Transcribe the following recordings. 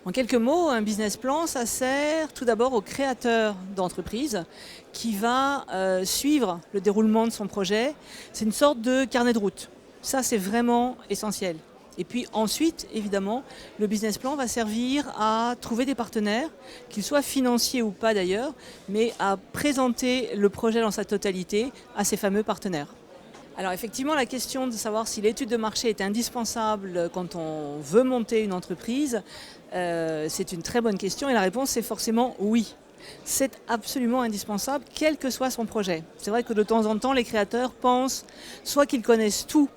En quelques mots, un business plan, ça sert tout d'abord au créateur d'entreprise qui va suivre le déroulement de son projet. C'est une sorte de carnet de route. Ça, c'est vraiment essentiel. Et puis ensuite, évidemment, le business plan va servir à trouver des partenaires, qu'ils soient financiers ou pas d'ailleurs, mais à présenter le projet dans sa totalité à ces fameux partenaires. Alors effectivement, la question de savoir si l'étude de marché est indispensable quand on veut monter une entreprise, c'est une très bonne question et la réponse c'est forcément oui. C'est absolument indispensable, quel que soit son projet. C'est vrai que de temps en temps, les créateurs pensent soit qu'ils connaissent tout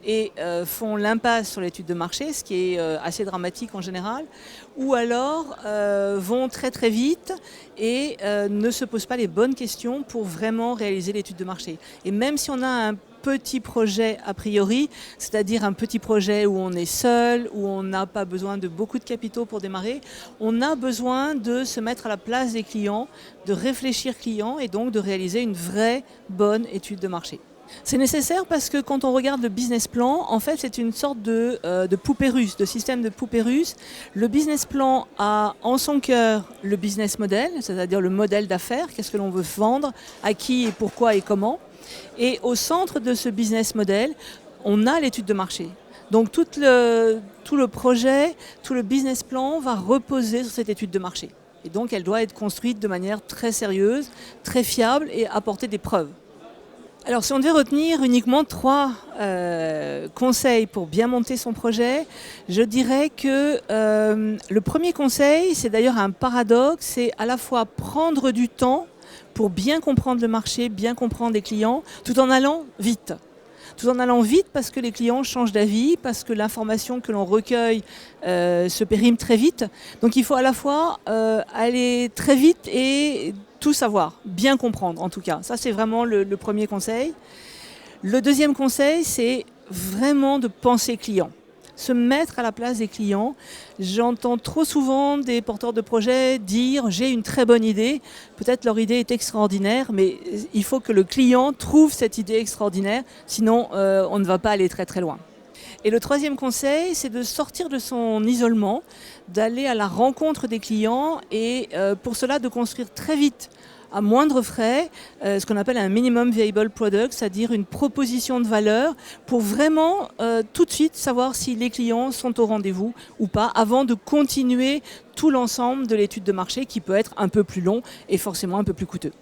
et font l'impasse sur l'étude de marché, ce qui est assez dramatique en général, ou alors vont très très vite et ne se posent pas les bonnes questions pour vraiment réaliser l'étude de marché. Et même si on a un petit projet a priori, c'est-à-dire un petit projet où on est seul, où on n'a pas besoin de beaucoup de capitaux pour démarrer, on a besoin de se mettre à la place des clients, de réfléchir client et donc de réaliser une vraie bonne étude de marché. C'est nécessaire parce que quand on regarde le business plan, en fait c'est une sorte de poupée russe, de système de poupée russe. Le business plan a en son cœur le business model, c'est-à-dire le modèle d'affaires, qu'est-ce que l'on veut vendre, à qui et pourquoi et comment. Et au centre de ce business model, on a l'étude de marché. Donc tout le projet, tout le business plan va reposer sur cette étude de marché. Et donc elle doit être construite de manière très sérieuse, très fiable et apporter des preuves. Alors si on devait retenir uniquement 3 conseils pour bien monter son projet, je dirais que le premier conseil, c'est d'ailleurs un paradoxe, c'est à la fois prendre du temps pour bien comprendre le marché, bien comprendre les clients, tout en allant vite. Tout en allant vite parce que les clients changent d'avis, parce que l'information que l'on recueille se périme très vite. Donc il faut à la fois aller très vite et tout savoir, bien comprendre en tout cas. Ça c'est vraiment le premier conseil. Le deuxième conseil, c'est vraiment de penser client. Se mettre à la place des clients. J'entends trop souvent des porteurs de projets dire « j'ai une très bonne idée ». Peut-être leur idée est extraordinaire, mais il faut que le client trouve cette idée extraordinaire, sinon on ne va pas aller très très loin. Et le troisième conseil, c'est de sortir de son isolement, d'aller à la rencontre des clients et pour cela de construire très vite à moindre frais, ce qu'on appelle un minimum viable product, c'est-à-dire une proposition de valeur pour vraiment tout de suite savoir si les clients sont au rendez-vous ou pas avant de continuer tout l'ensemble de l'étude de marché qui peut être un peu plus long et forcément un peu plus coûteux.